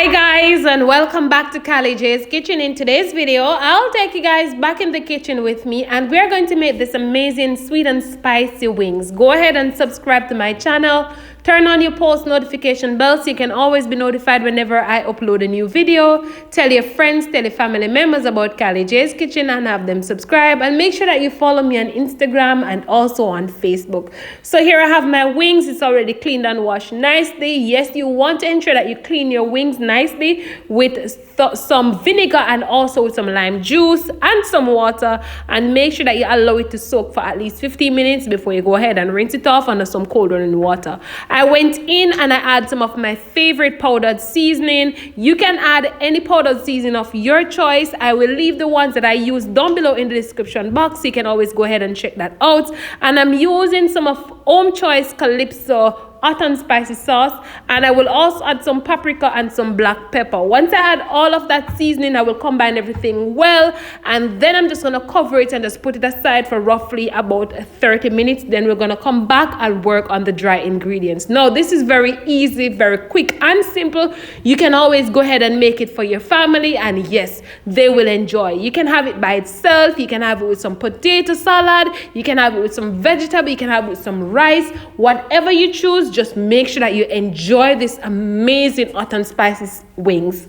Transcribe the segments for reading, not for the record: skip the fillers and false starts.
Hi guys, and welcome back to Kylie J's Kitchen. In today's video, I'll take you guys back in the kitchen with me and we're going to make this amazing sweet and spicy wings. Go ahead and subscribe to my channel. Turn on your post notification bell so you can always be notified whenever I upload a new video. Tell your friends, tell your family members about Kylie J's Kitchen and have them subscribe. And make sure that you follow me on Instagram and also on Facebook. So here I have my wings. It's already cleaned and washed nicely. Yes, you want to ensure that you clean your wings nicely with some vinegar and also with some lime juice and some water. And make sure that you allow it to soak for at least 15 minutes before you go ahead and rinse it off under some cold running water. I went in and I add some of my favorite powdered seasoning. You can add any powdered seasoning of your choice. I will leave the ones that I use down below in the description box, so you can always go ahead and check that out. And I'm using some of Home Choice Calypso hot and spicy sauce, and I will also add some paprika and some black pepper. Once I add all of that seasoning, I will combine everything well, and then I'm just going to cover it and just put it aside for roughly about 30 minutes. Then we're going to come back and work on the dry ingredients. Now this is very easy, very quick and simple. You can always go ahead and make it for your family, and yes, they will enjoy. You can have it by itself, you can have it with some potato salad, you can have it with some vegetable, you can have it with some rice, whatever you choose. Just make sure that you enjoy this amazing hot and spicy wings.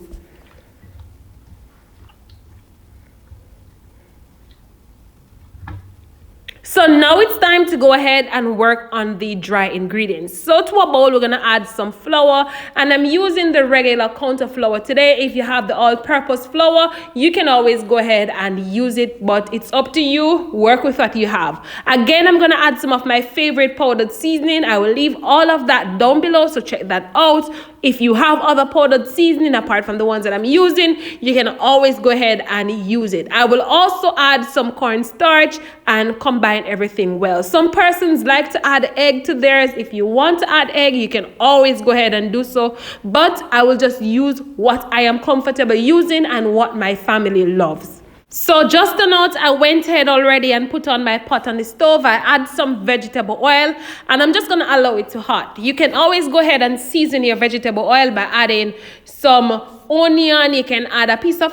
So now it's time to go ahead and work on the dry ingredients. So to a bowl, we're going to add some flour, and I'm using the regular counter flour today. If you have the all-purpose flour, you can always go ahead and use it, but it's up to you. Work with what you have. Again, I'm going to add some of my favorite powdered seasoning. I will leave all of that down below, so check that out. If you have other powdered seasoning apart from the ones that I'm using, you can always go ahead and use it. I will also add some cornstarch and combine everything well. Some persons like to add egg to theirs. If you want to add egg, you can always go ahead and do so, but I will just use what I am comfortable using and what my family loves. So just a note, I went ahead already and put on my pot on the stove. I add some vegetable oil and I'm just going to allow it to hot. You can always go ahead and season your vegetable oil by adding some onion. You can add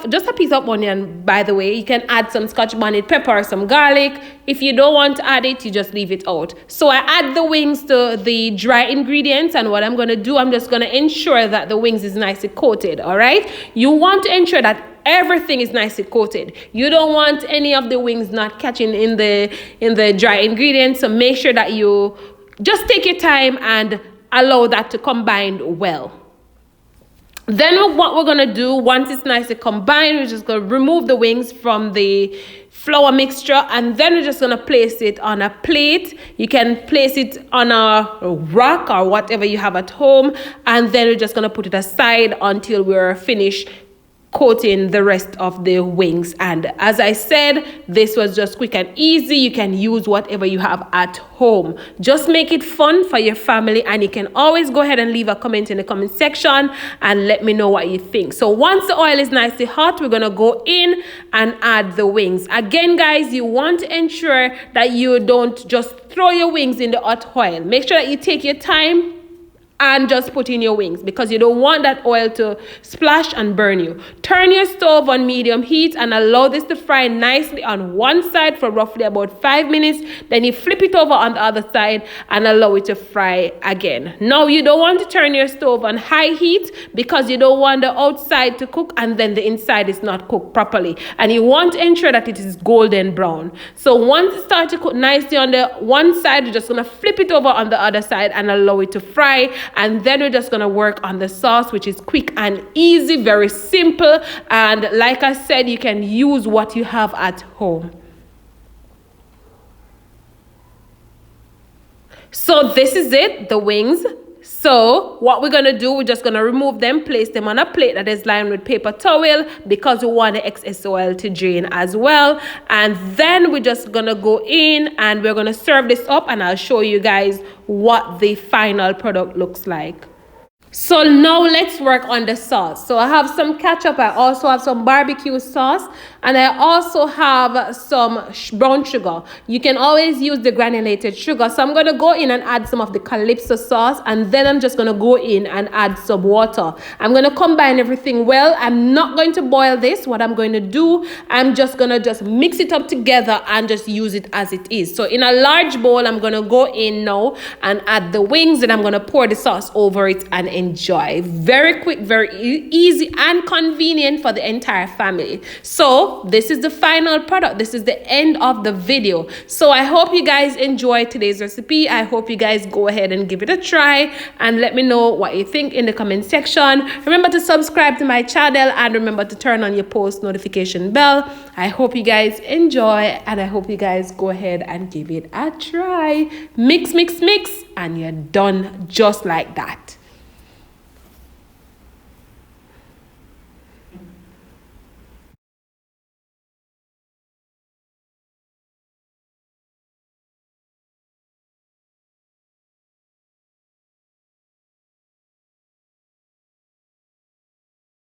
just a piece of onion, by the way. You can add some Scotch bonnet pepper or some garlic. If you don't want to add it, you just leave it out. So I add the wings to the dry ingredients, and what I'm going to do, I'm just going to ensure that the wings is nicely coated. All right, you want to ensure that everything is nicely coated. You don't want any of the wings not catching in the dry ingredients, so make sure that you just take your time and allow that to combine well. Then what we're going to do, once it's nicely combined, we're just going to remove the wings from the flour mixture, and then we're just going to place it on a plate. You can place it on a rack or whatever you have at home, and then we're just going to put it aside until we're finished coating the rest of the wings. And as I said, this was just quick and easy. You can use whatever you have at home. Just make it fun for your family, and you can always go ahead and leave a comment in the comment section and let me know what you think. So once the oil is nicely hot, we're going to go in and add the wings. Again, guys, you want to ensure that you don't just throw your wings in the hot oil. Make sure that you take your time and just put in your wings, because you don't want that oil to splash and burn you. Turn your stove on medium heat and allow this to fry nicely on one side for roughly about 5 minutes. Then you flip it over on the other side and allow it to fry again. Now you don't want to turn your stove on high heat, because you don't want the outside to cook and then the inside is not cooked properly, and you want to ensure that it is golden brown. So once it starts to cook nicely on the one side, you're just going to flip it over on the other side and allow it to fry. And then we're just going to work on the sauce, which is quick and easy, very simple. And like I said, you can use what you have at home. So this is it, the wings. So what we're going to do, we're just going to remove them, place them on a plate that is lined with paper towel, because we want the excess oil to drain as well. And then we're just going to go in and we're going to serve this up, and I'll show you guys what the final product looks like. So now let's work on the sauce. So I have some ketchup, I also have some barbecue sauce, and I also have some brown sugar. You can always use the granulated sugar. So I'm going to go in and add some of the calypso sauce, and then I'm just going to go in and add some water. I'm going to combine everything well. I'm not going to boil this. What I'm going to do, I'm just going to mix it up together and just use it as it is. So in a large bowl, I'm going to go in now and add the wings, and I'm going to pour the sauce over it and enjoy. Very quick, very easy and convenient for the entire family. So this is the final product. This is the end of the video. So I hope you guys enjoyed today's recipe. I hope you guys go ahead and give it a try and let me know what you think in the comment section. Remember to subscribe to my channel and remember to turn on your post notification bell. I hope you guys enjoy, and I hope you guys go ahead and give it a try. Mix, mix, mix, and you're done just like that.